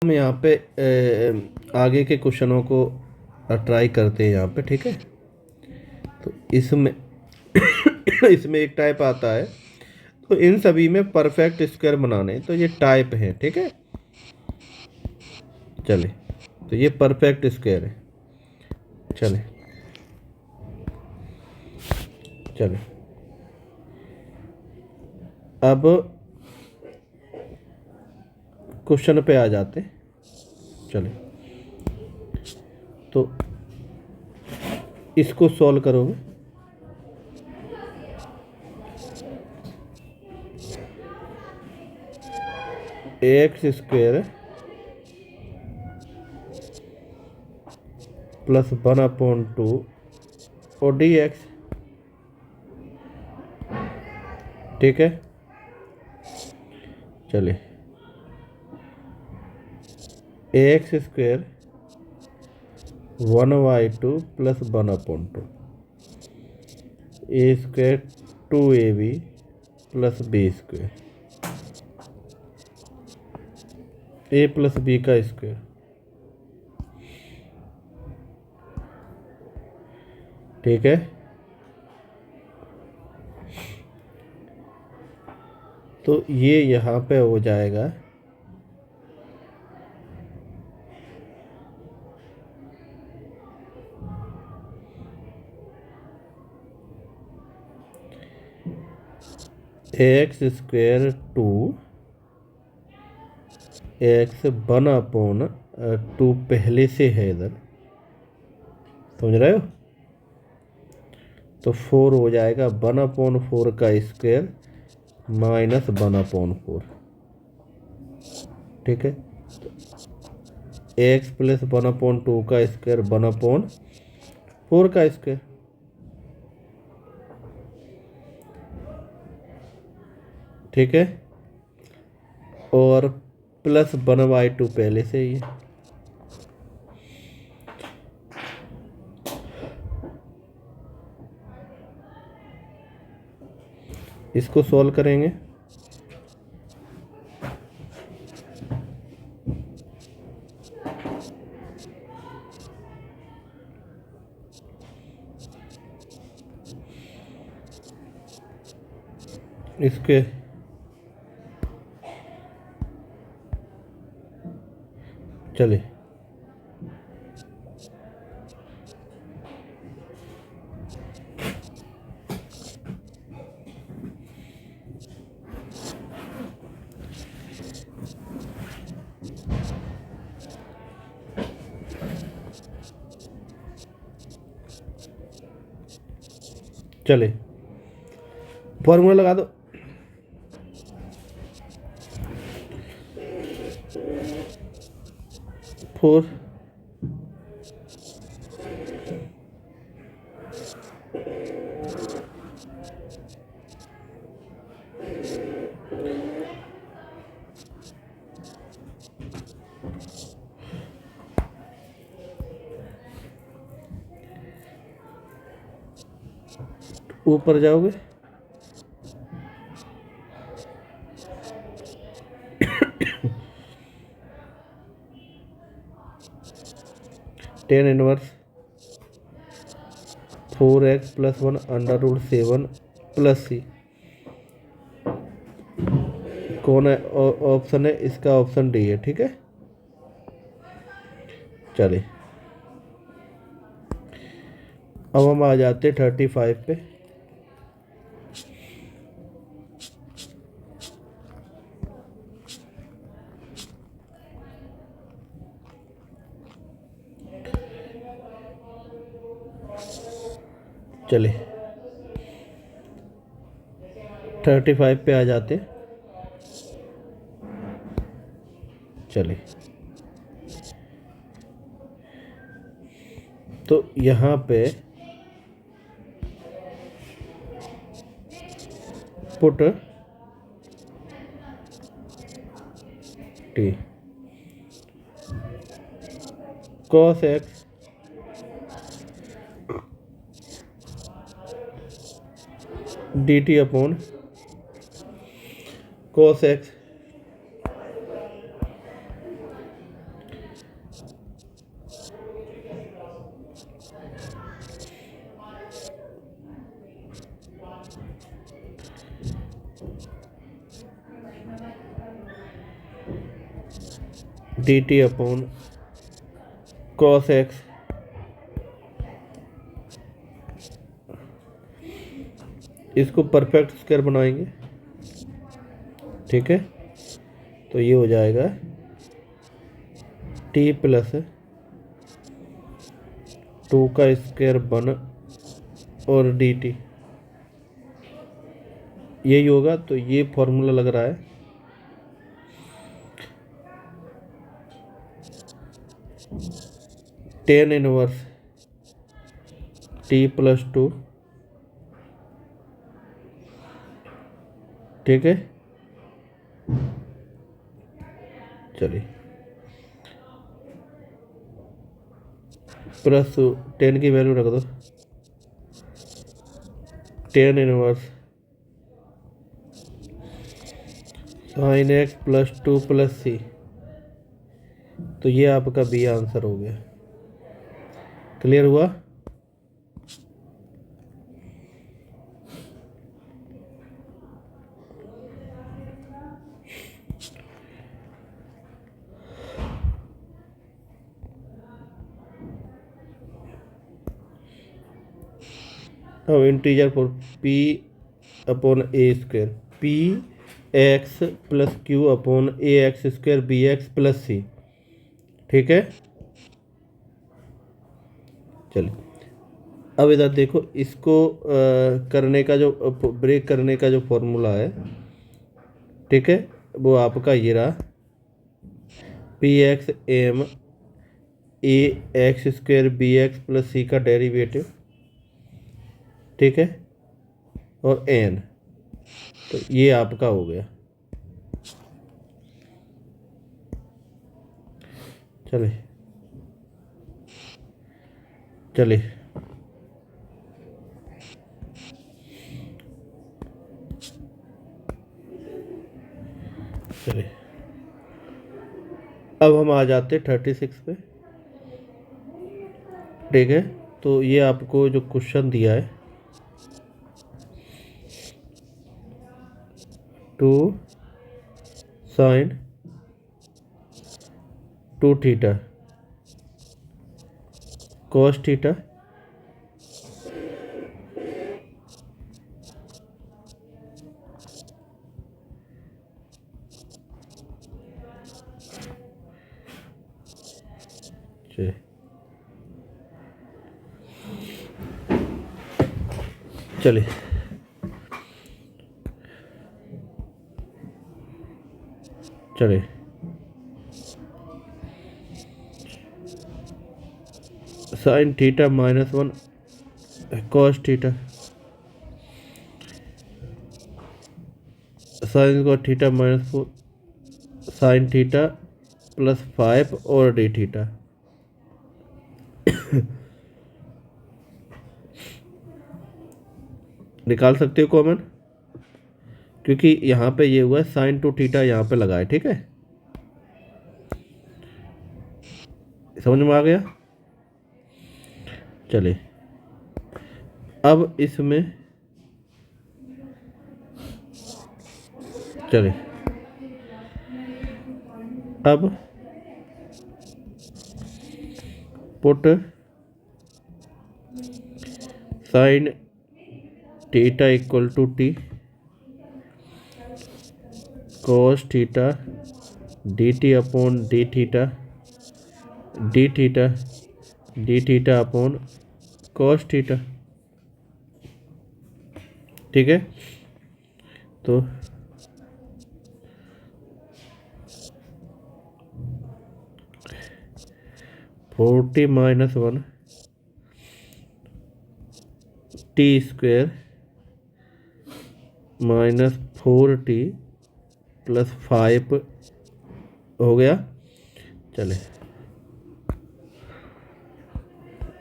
हम यहाँ पे आगे के क्वेश्चनों को ट्राई करते हैं यहाँ पे, ठीक है। तो इसमें इसमें एक टाइप आता है, तो इन सभी में परफेक्ट स्क्वायर बनाने, तो ये टाइप है, ठीक है। चले, तो ये परफेक्ट स्क्वायर है। चले चले अब क्वेश्चन पे आ जाते हैं। चले, तो इसको सॉल्व करोगे। एक्स स्क्वायर प्लस 1/2 और डी एक्स, ठीक है। चले, x square 1/2 plus 1/2 a square 2ab plus b square, a plus b का स्क्वायर, ठीक है। तो ये यहाँ पे हो जाएगा एक्स स्क्वायर 2 एक्स 1/2 पहले से है इधर, समझ रहे हो। तो 4 हो जाएगा 1/4 का स्क्वायर माइनस 1/4, ठीक है। एक्स प्लस 1/2 का स्क्वायर 1/4 का स्क्वायर, ठीक है। और प्लस 1/2 पहले से ही है। इसको सॉल्व करेंगे। इसके चले, चले फॉर्मूला लगा दो। फोर ऊपर जाओगे, tan inverse 4x plus 1 √7 plus c, कौन है ऑप्शन है इसका? ऑप्शन डी है, ठीक है। चले, अब हम आ जाते 35 पे। चले 35 पे आ जाते। चले, तो यहाँ पे put T cos x dt upon cos x D T upon cos x, इसको परफेक्ट स्क्वायर बनाएंगे, ठीक है। तो ये हो जाएगा टी प्लस 2 का स्क्वायर 1 और डी टी, यही होगा। तो ये फॉर्मूला लग रहा है टेन इनवर्स टी प्लस 2, ठीक है। चलिए प्लस 10 की वैल्यू रख दो, tan inverse sine x plus 2 plus c. तो ये आपका बी आंसर हो गया। क्लियर हुआ? अब integer for p upon a square, p x plus q upon a x square b x plus c, ठीक है। चलिए अब इधर देखो, इसको करने का जो ब्रेक करने का जो फॉर्मूला है, ठीक है, वो आपका ये रहा, p x m a x square b x plus c का डेरिवेटिव, ठीक है, और एन। तो ये आपका हो गया। चलिए चलिए चलिए अब हम आ जाते 36 पे, ठीक है। तो ये आपको जो क्वेश्चन दिया है, two sine 2 theta cos theta चलिए चलिए sine theta -1 cos theta, sine को थीटा -4 साइन थीटा +5 और डी थीटा। निकाल सकते हो कॉमन, क्योंकि यहाँ पे ये हुआ है साइन 2 थीटा यहाँ पे लगा है, ठीक है। समझ में आ गया? चलिए अब इसमें चलिए अब put sine theta equal to T cos theta D T upon D theta D theta upon cos theta, ठीक है। तो -40 टी स्क्वायर -4t +5 हो गया। चले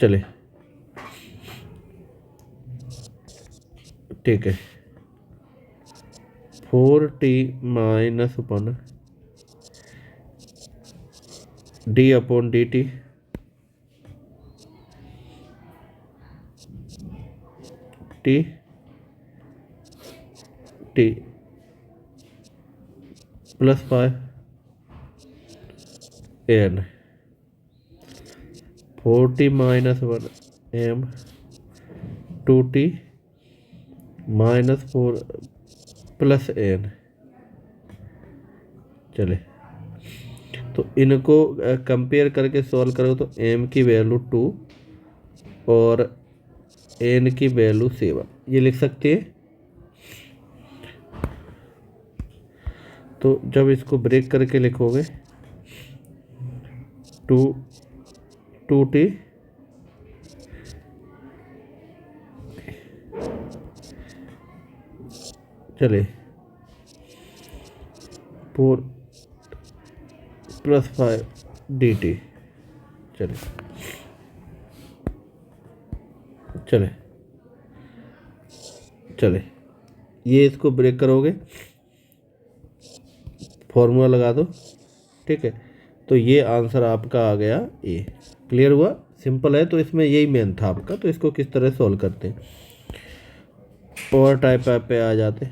चले ठीक है, 4t-1 D upon D T T +5 N 40 minus 1 M 2t minus 4 plus N. चले तो इनको कंपेयर करके सॉल्व करो तो एम की वैल्यू 2 और एन की वैल्यू 7 ये लिख सकते हैं। तो जब इसको ब्रेक करके लिखोगे 2t चले 4 प्लस 5 dt चले चले चले ये इसको ब्रेक करोगे फॉर्मूला लगा दो, ठीक है। तो ये आंसर आपका आ गया ए। क्लियर हुआ? सिंपल है। तो इसमें यही मेन था आपका। तो इसको किस तरह सॉल्व करते हैं और टाइप पे आ जाते।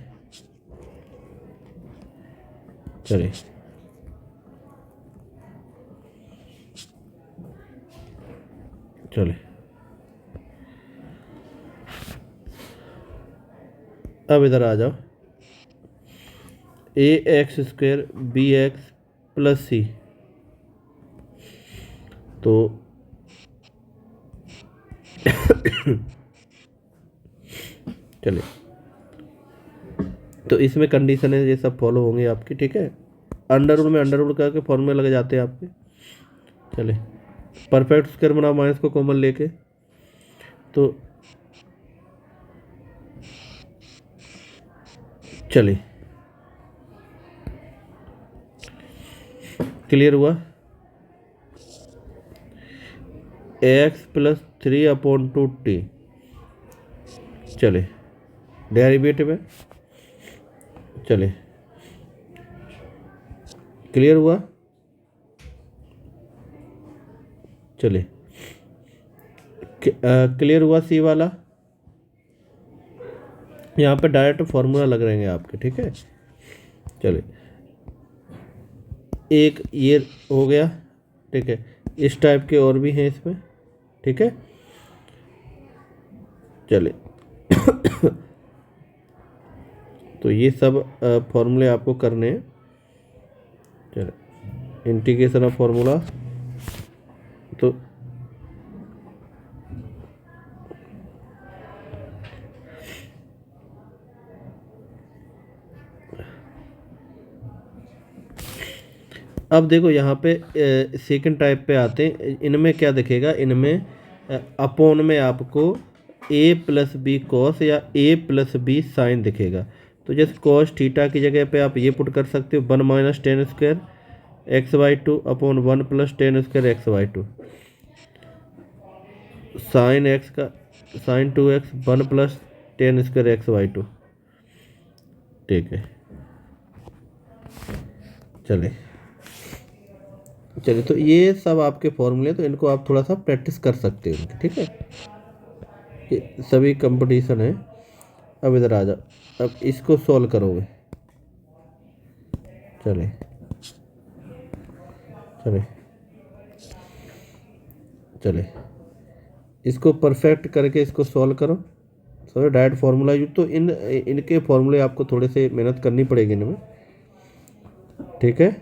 चलिए चलिए अब इधर आ जाओ। A x square b x plus c. तो चलिए तो इसमें कंडीशन है ये सब फॉलो होंगे आपकी, ठीक है। अंडर रूट में अंडर रूट करके फॉर्मूले लग जाते हैं आपके। चले परफेक्ट स्क्वायर बनाओ माइनस को कॉमन लेके। तो चलिए क्लियर हुआ? एक्स प्लस 3/2t चले डेरिवेटिव है। चले क्लियर हुआ? चले क्लियर हुआ? सी वाला यहाँ पे डायरेक्ट फॉर्मूला लग रहेंगे आपके, ठीक है। चले एक ये हो गया, ठीक है। इस टाइप के और भी हैं इसमें, ठीक है। चले तो ये सब फॉर्मूले आपको करने हैं। चले इंटीग्रेशन ऑफ फॉर्मूला। तो अब देखो यहाँ पे सेकंड टाइप पे आते हैं। इनमें क्या दिखेगा? इनमें अपोन में आपको ए प्लस बी कॉस या ए प्लस बी साइन दिखेगा। तो जैसे कॉस थीटा की जगह पे आप ये पुट कर सकते हो 1 minus tan square x/2 upon 1 plus tan square x/2। Sine x का sine 2x 1 plus tan square x/2, ठीक है। चले चलिए तो ये सब आपके फॉर्मूले, तो इनको आप थोड़ा सा प्रैक्टिस कर सकते हैं इनकी, ठीक है। ये सभी कंपटीशन है। अब इधर आ जाओ। अब इसको सॉल्व करोगे। चले चले चले इसको परफेक्ट करके इसको सॉल्व करो। Sorry direct formula use. तो इनके फॉर्मूले आपको थोड़े से मेहनत करनी पड़ेगी इनमें, ठीक है।